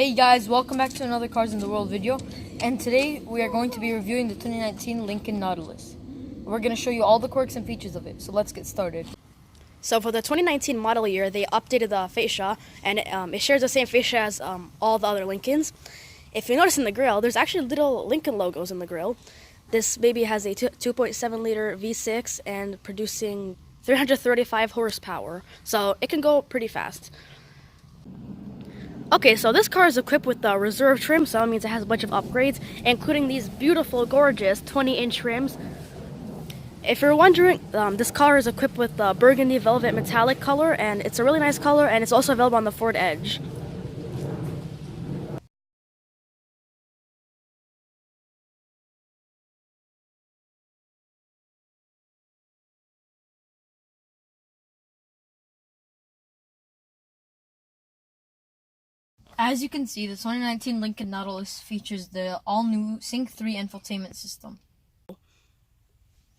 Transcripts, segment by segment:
Hey guys, welcome back to another Cars in the World video, and today we are going to be reviewing the 2019 Lincoln Nautilus. We're going to show you all the quirks and features of it, so let's get started. So for the 2019 model year, they updated the fascia, and it shares the same fascia as all the other Lincolns. If you notice in the grille, there's actually little Lincoln logos in the grille. This baby has a 2.7 liter V6 and producing 335 horsepower, so it can go pretty fast. Okay, so this car is equipped with the reserve trim, so that means it has a bunch of upgrades, including these beautiful, gorgeous 20-inch rims. If you're wondering, this car is equipped with the burgundy velvet metallic color, and it's a really nice color, and it's also available on the Ford Edge. As you can see, the 2019 Lincoln Nautilus features the all-new Sync 3 infotainment system.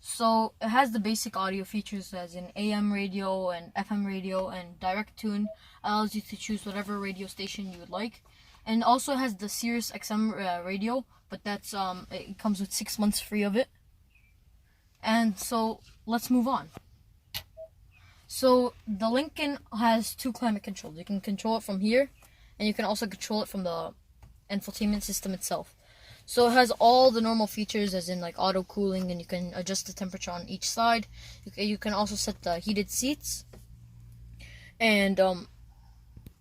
So it has the basic audio features as in AM radio and FM radio, and direct tune allows you to choose whatever radio station you would like. And also has the Sirius XM radio, but that's it comes with 6 months free of it. And so let's move on. So the Lincoln has two climate controls. You can control it from here, and you can also control it from the infotainment system itself. So it has all the normal features as in like auto cooling, and you can adjust the temperature on each side. You can also set the heated seats, and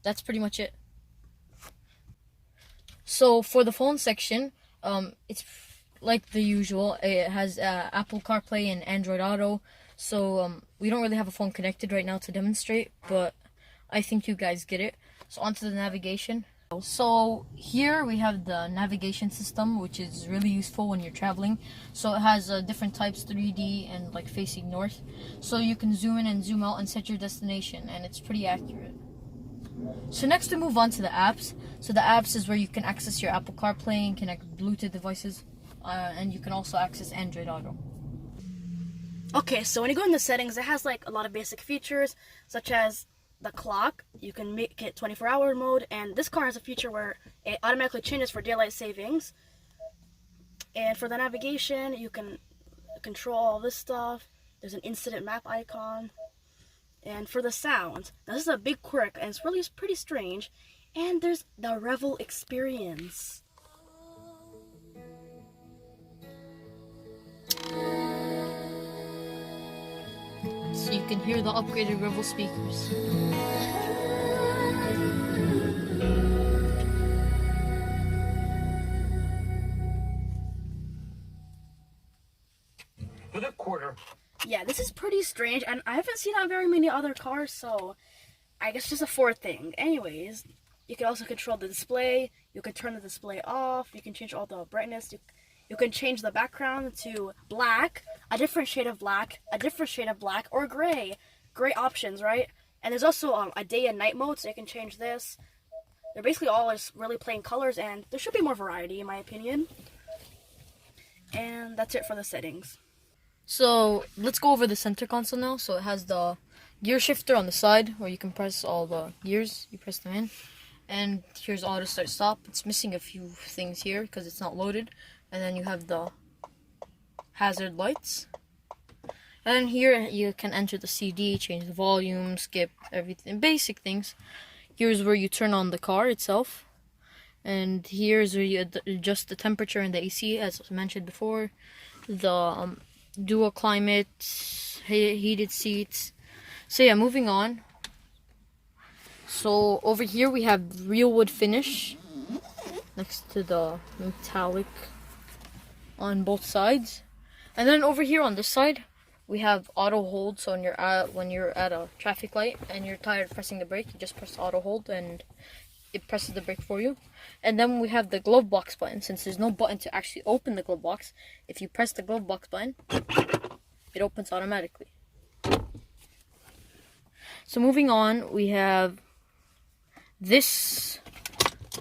that's pretty much it. So for the phone section, it's like the usual. It has Apple CarPlay and Android Auto. So we don't really have a phone connected right now to demonstrate, but I think you guys get it. So onto the navigation. So here we have the navigation system, which is really useful when you're traveling. So it has different types, 3D and like facing north. So you can zoom in and zoom out and set your destination, and it's pretty accurate. So next we move on to the apps. So the apps is where you can access your Apple CarPlay and connect Bluetooth devices, and you can also access Android Auto. Okay, so when you go into settings, it has like a lot of basic features, such as the clock. You can make it 24-hour mode, and this car has a feature where it automatically changes for daylight savings. And for the navigation, you can control all this stuff. There's an incident map icon. And for the sound, now this is a big quirk, and it's pretty strange. And there's the Revel experience. So you can hear the upgraded Revel speakers. For the quarter. Yeah, this is pretty strange, and I haven't seen on very many other cars, so I guess just a Ford thing. Anyways, you can also control the display. You can turn the display off. You can change all the brightness. You can change the background to black, a different shade of black, a different shade of black, or gray. Great options, right? And there's also a day and night mode, so you can change this. They're basically all just really plain colors, and there should be more variety, in my opinion. And that's it for the settings. So let's go over the center console now. So it has the gear shifter on the side where you can press all the gears. You press them in. And here's auto start stop. It's missing a few things here because it's not loaded. And then you have the hazard lights. And then here you can enter the CD, change the volume, skip everything, basic things. Here's where you turn on the car itself. And here's where you adjust the temperature and the AC, as mentioned before. The dual climate, heated seats. So yeah, moving on. So over here we have real wood finish next to the metallic on both sides. And then over here on this side we have auto hold. So when you're at a traffic light and you're tired of pressing the brake, you just press auto hold and it presses the brake for you. And then we have the glove box button. Since there's no button to actually open the glove box, if you press the glove box button, it opens automatically. So moving on, we have this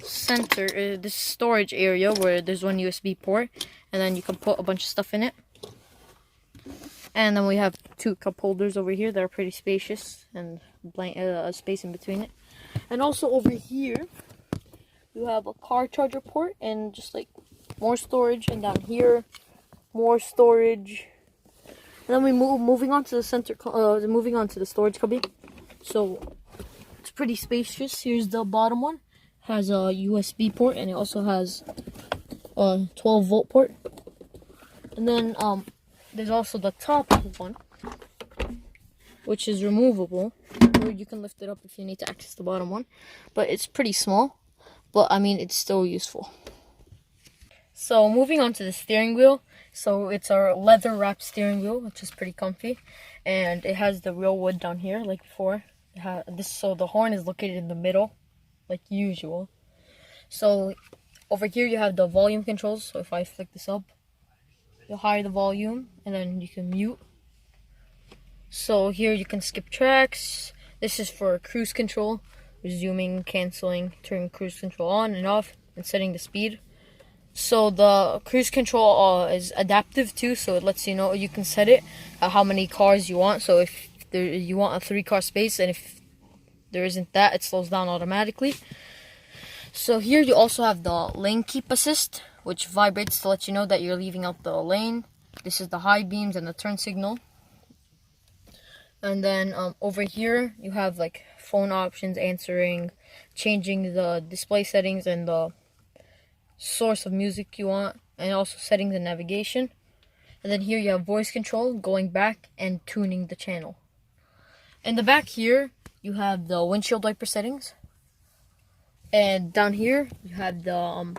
center, this storage area where there's one USB port, and then you can put a bunch of stuff in it. And then we have two cup holders over here that are pretty spacious, and space in between it. And also over here you have a car charger port and just like more storage, and down here more storage. And then we moving on to the center, moving on to the storage cubby. So it's pretty spacious. Here's the bottom one. Has a USB port, and it also has a 12-volt port. And then there's also the top one, which is removable, or you can lift it up if you need to access the bottom one. But it's pretty small, but I mean it's still useful. So moving on to the steering wheel. So it's our leather wrapped steering wheel, which is pretty comfy, and it has the real wood down here like before. So the horn is located in the middle, like usual. So over here you have the volume controls. So if I flick this up, you'll higher the volume, and then you can mute. So here you can skip tracks. This is for cruise control, resuming, canceling, turning cruise control on and off, and setting the speed. So the cruise control is adaptive too, so it lets you know, you can set it how many cars you want. So if you want a 3-car space, and if there isn't that, it slows down automatically. So here you also have the lane keep assist, which vibrates to let you know that you're leaving out the lane. This is the high beams and the turn signal. And then over here you have like phone options, answering, changing the display settings and the source of music you want, and also setting the navigation. And then here you have voice control, going back and tuning the channel. In the back here you have the windshield wiper settings, and down here you have the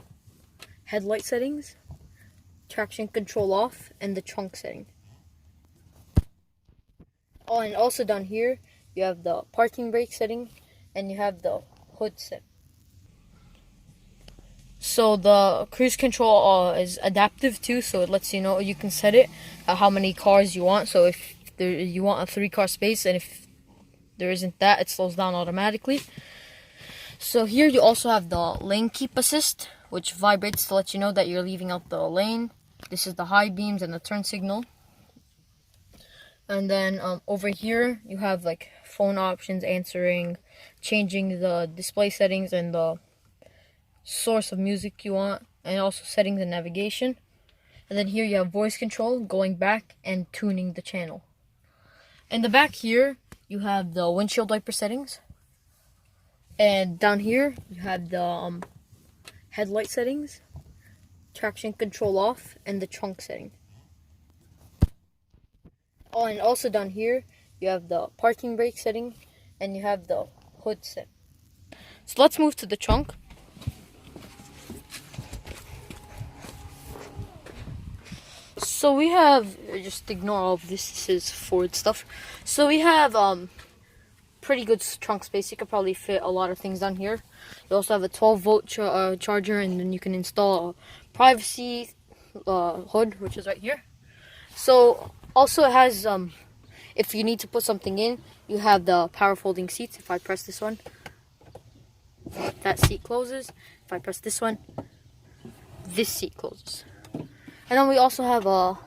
headlight settings, traction control off, and the trunk setting. Oh, and also down here you have the parking brake setting, and you have the hood set. So the cruise control is adaptive too, so it lets you know, you can set it how many cars you want. So if you want a 3-car space, and if there isn't that, it slows down automatically. So here you also have the lane keep assist, which vibrates to let you know that you're leaving out the lane. This is the high beams and the turn signal. And then over here you have like phone options, answering, changing the display settings and the source of music you want, and also setting the navigation. And then here you have voice control, going back and tuning the channel. In the back here you have the windshield wiper settings, and down here you have the headlight settings, traction control off, and the trunk setting. Oh, and also down here you have the parking brake setting, and you have the hood set. So let's move to the trunk. So we have, just ignore all of this, this is Ford stuff. So we have pretty good trunk space. You could probably fit a lot of things down here. You also have a 12-volt charger, and then you can install a privacy hood, which is right here. So also it has, if you need to put something in, you have the power folding seats. If I press this one, that seat closes. If I press this one, this seat closes. And then we also have a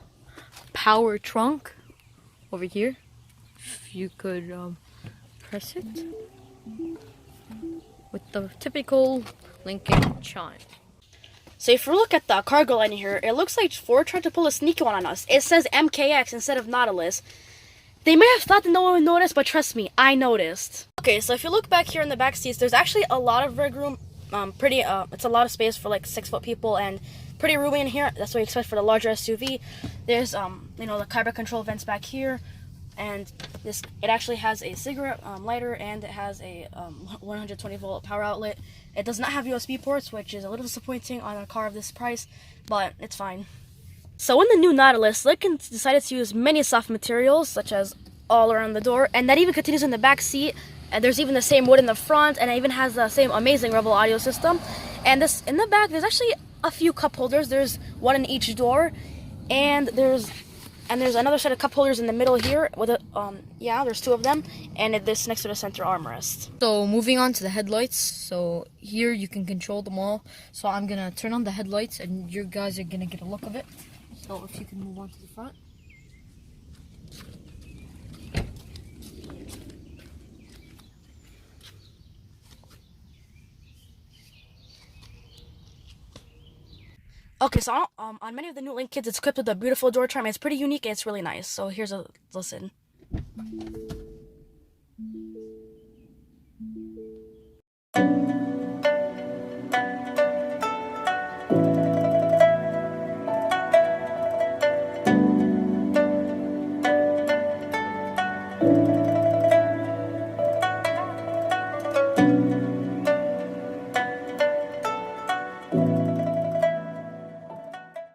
power trunk over here. If you could press it with the typical Lincoln chime. So if you look at the cargo line here, it looks like Ford tried to pull a sneaky one on us. It says MKX instead of Nautilus. They may have thought that no one would notice, but trust me, I noticed. Okay, so if you look back here in the back seats, there's actually a lot of leg room. It's a lot of space for like 6-foot people, and pretty roomy in here. That's what you expect for the larger SUV. There's the climate control vents back here, and it actually has a cigarette lighter, and it has a 120-volt power outlet. It does not have USB ports, which is a little disappointing on a car of this price, but it's fine. So in the new Nautilus, Lincoln decided to use many soft materials, such as all around the door, and that even continues in the back seat. And there's even the same wood in the front, and it even has the same amazing Rebel audio system. And this in the back, there's actually a few cup holders. There's one in each door, and there's another set of cup holders in the middle here with there's 2 of them, and this next to the center armrest. So moving on to the headlights. So here you can control them all. So I'm gonna turn on the headlights, and you guys are gonna get a look of it. So if you can move on to the front. Okay, so on many of the new Link kits, it's equipped with a beautiful door chime. It's pretty unique and it's really nice. So here's a listen.